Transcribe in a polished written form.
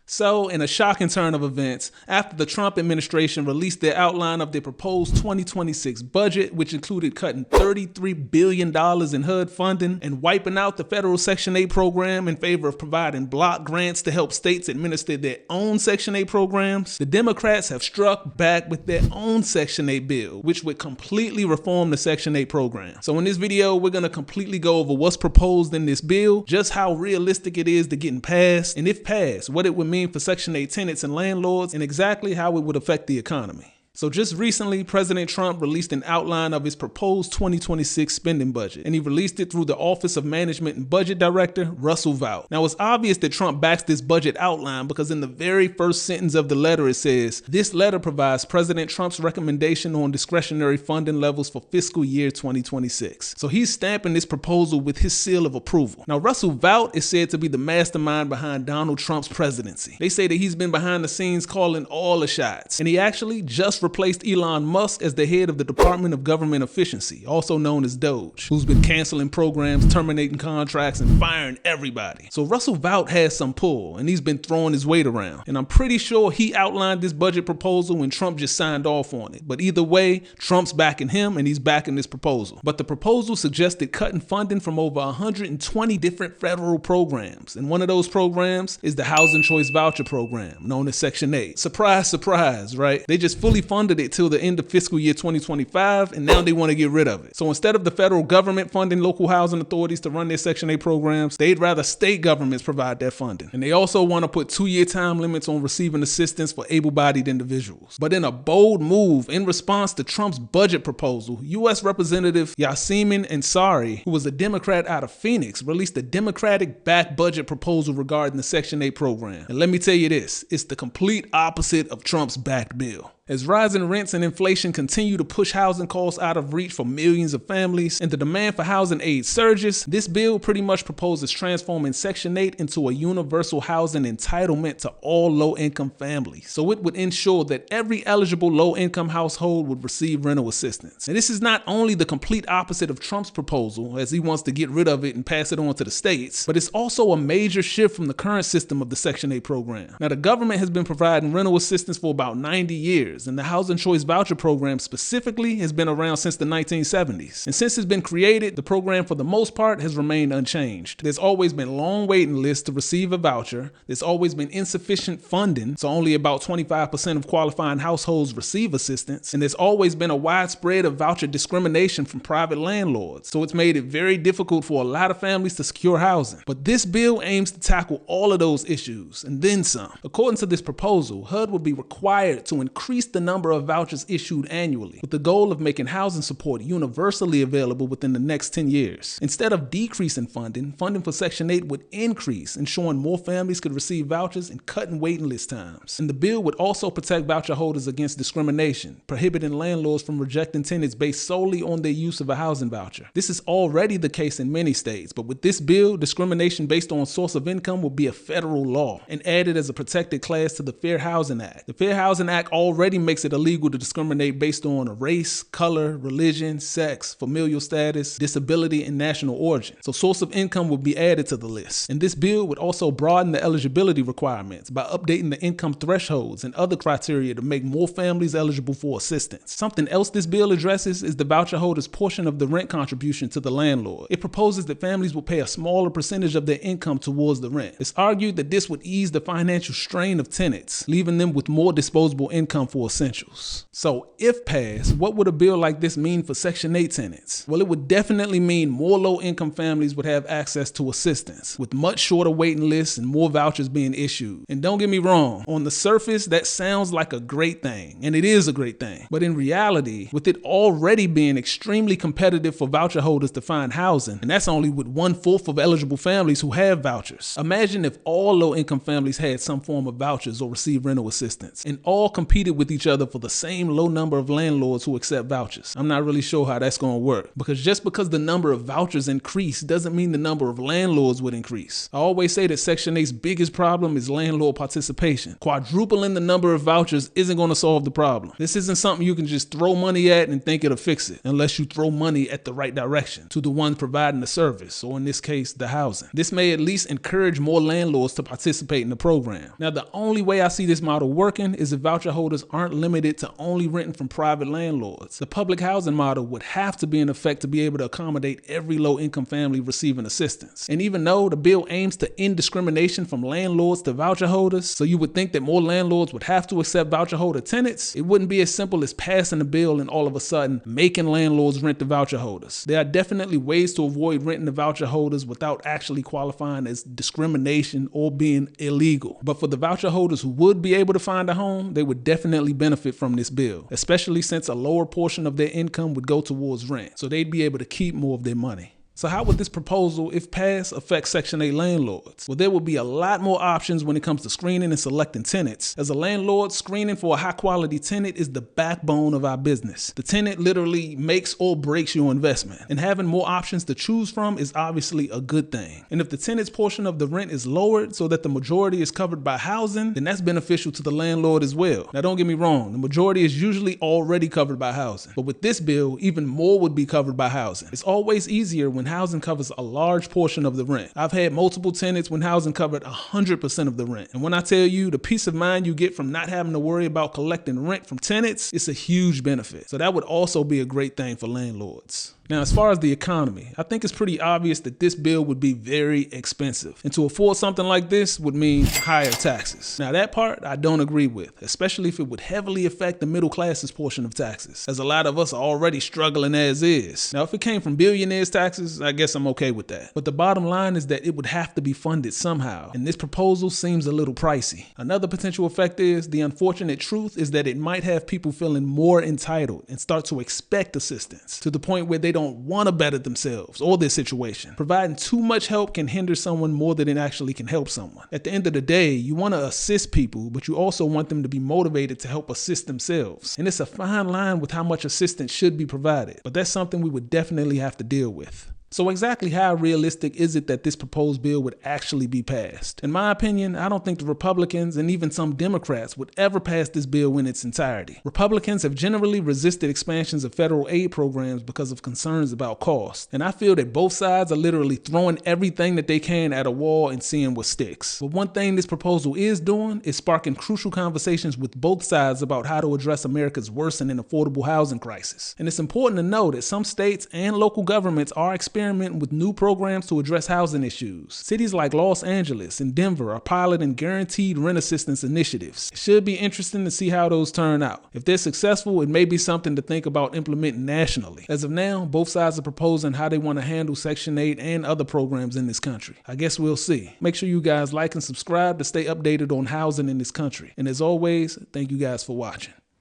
So, in a shocking turn of events, after the Trump administration released their outline of their proposed 2026 budget, which included cutting $33 billion in HUD funding and wiping out the federal Section 8 program in favor of providing block grants to help states administer their own Section 8 programs, the Democrats have struck back with their own Section 8 bill, which would completely reform the Section 8 program. So in this video, we're going to completely go over what's proposed in this bill, just how realistic it is to getting passed, and if passed, what it would mean for Section 8 tenants and landlords, and exactly how it would affect the economy. So just recently, President Trump released an outline of his proposed 2026 spending budget, and he released it through the Office of Management and Budget Director, Russell Vought. Now, it's obvious that Trump backs this budget outline because in the very first sentence of the letter, it says, "This letter provides President Trump's recommendation on discretionary funding levels for fiscal year 2026. So he's stamping this proposal with his seal of approval. Now, Russell Vought is said to be the mastermind behind Donald Trump's presidency. They say that he's been behind the scenes calling all the shots, and he actually just replaced Elon Musk as the head of the Department of Government Efficiency, also known as DOGE, who's been canceling programs, terminating contracts, and firing everybody. So Russell Vought has some pull, and he's been throwing his weight around. And I'm pretty sure he outlined this budget proposal when Trump just signed off on it. But either way, Trump's backing him, and he's backing this proposal. But the proposal suggested cutting funding from over 120 different federal programs. And one of those programs is the Housing Choice Voucher Program, known as Section 8. Surprise, surprise, right? They just fully funded it till the end of fiscal year 2025, and now they want to get rid of it. So instead of the federal government funding local housing authorities to run their Section 8 programs, they'd rather state governments provide that funding. And they also want to put 2-year time limits on receiving assistance for able-bodied individuals. But in a bold move, in response to Trump's budget proposal, U.S. Representative Yasemin Ansari, who was a Democrat out of Phoenix, released a Democratic-backed budget proposal regarding the Section 8 program. And let me tell you this, it's the complete opposite of Trump's backed bill. As rising rents and inflation continue to push housing costs out of reach for millions of families and the demand for housing aid surges, this bill pretty much proposes transforming Section 8 into a universal housing entitlement to all low-income families. So it would ensure that every eligible low-income household would receive rental assistance. And this is not only the complete opposite of Trump's proposal, as he wants to get rid of it and pass it on to the states, but it's also a major shift from the current system of the Section 8 program. Now, the government has been providing rental assistance for about 90 years. And the Housing Choice Voucher Program specifically has been around since the 1970s. And since it's been created, the program for the most part has remained unchanged. There's always been long waiting lists to receive a voucher. There's always been insufficient funding, so only about 25% of qualifying households receive assistance. And there's always been a widespread of voucher discrimination from private landlords. So it's made it very difficult for a lot of families to secure housing. But this bill aims to tackle all of those issues and then some. According to this proposal, HUD would be required to increase the number of vouchers issued annually, with the goal of making housing support universally available within the next 10 years. Instead of decreasing funding for Section 8 would increase, ensuring more families could receive vouchers and cutting waiting list times. And the bill would also protect voucher holders against discrimination, prohibiting landlords from rejecting tenants based solely on their use of a housing voucher. This is already the case in many states, but with this bill, discrimination based on source of income will be a federal law and added as a protected class to the Fair Housing Act. The Fair Housing Act already makes it illegal to discriminate based on a race, color, religion, sex, familial status, disability, and national origin. So source of income will be added to the list. And this bill would also broaden the eligibility requirements by updating the income thresholds and other criteria to make more families eligible for assistance. Something else this bill addresses is the voucher holder's portion of the rent contribution to the landlord. It proposes that families will pay a smaller percentage of their income towards the rent. It's argued that this would ease the financial strain of tenants, leaving them with more disposable income for essentials. So if passed, what would a bill like this mean for Section 8 tenants? Well, it would definitely mean more low-income families would have access to assistance, with much shorter waiting lists and more vouchers being issued. And don't get me wrong, on the surface, that sounds like a great thing, and it is a great thing. But in reality, with it already being extremely competitive for voucher holders to find housing, and that's only with 1/4 of eligible families who have vouchers. Imagine if all low-income families had some form of vouchers or received rental assistance, and all competed with each other for the same low number of landlords who accept vouchers. I'm not really sure how that's going to work, because just because the number of vouchers increase doesn't mean the number of landlords would increase. I always say that Section 8's biggest problem is landlord participation. Quadrupling the number of vouchers isn't going to solve the problem. This isn't something you can just throw money at and think it'll fix it, unless you throw money at the right direction, to the ones providing the service, or in this case, the housing. This may at least encourage more landlords to participate in the program. Now, the only way I see this model working is if voucher holders aren't limited to only renting from private landlords. The public housing model would have to be in effect to be able to accommodate every low-income family receiving assistance. And even though the bill aims to end discrimination from landlords to voucher holders, so you would think that more landlords would have to accept voucher holder tenants, it wouldn't be as simple as passing the bill and all of a sudden making landlords rent to voucher holders. There are definitely ways to avoid renting to voucher holders without actually qualifying as discrimination or being illegal. But for the voucher holders who would be able to find a home, they would definitely benefit from this bill, especially since a lower portion of their income would go towards rent, so they'd be able to keep more of their money. So how would this proposal, if passed, affect Section 8 landlords? Well, there would be a lot more options when it comes to screening and selecting tenants. As a landlord, screening for a high-quality tenant is the backbone of our business. The tenant literally makes or breaks your investment, and having more options to choose from is obviously a good thing. And if the tenant's portion of the rent is lowered so that the majority is covered by housing, then that's beneficial to the landlord as well. Now, don't get me wrong, the majority is usually already covered by housing, but with this bill, even more would be covered by housing. It's always easier when housing covers a large portion of the rent. I've had multiple tenants when housing covered 100% of the rent. And when I tell you the peace of mind you get from not having to worry about collecting rent from tenants, it's a huge benefit. So that would also be a great thing for landlords. Now, as far as the economy, I think it's pretty obvious that this bill would be very expensive. And to afford something like this would mean higher taxes. Now, that part I don't agree with, especially if it would heavily affect the middle class's portion of taxes, as a lot of us are already struggling as is. Now, if it came from billionaires' taxes, I guess I'm okay with that. But the bottom line is that it would have to be funded somehow, and this proposal seems a little pricey. Another potential effect is, the unfortunate truth is that it might have people feeling more entitled and start to expect assistance, to the point where they don't want to better themselves or their situation. Providing too much help can hinder someone more than it actually can help someone. At the end of the day, you want to assist people, but you also want them to be motivated to help assist themselves. And it's a fine line with how much assistance should be provided, but that's something we would definitely have to deal with. So exactly how realistic is it that this proposed bill would actually be passed? In my opinion, I don't think the Republicans and even some Democrats would ever pass this bill in its entirety. Republicans have generally resisted expansions of federal aid programs because of concerns about cost. And I feel that both sides are literally throwing everything that they can at a wall and seeing what sticks. But one thing this proposal is doing is sparking crucial conversations with both sides about how to address America's worsening affordable housing crisis. And it's important to know that some states and local governments are experimenting with new programs to address housing issues. Cities like Los Angeles and Denver are piloting guaranteed rent assistance initiatives. It should be interesting to see how those turn out. If they're successful, it may be something to think about implementing nationally. As of now, both sides are proposing how they want to handle Section 8 and other programs in this country. I guess we'll see. Make sure you guys like and subscribe to stay updated on housing in this country. And as always, thank you guys for watching.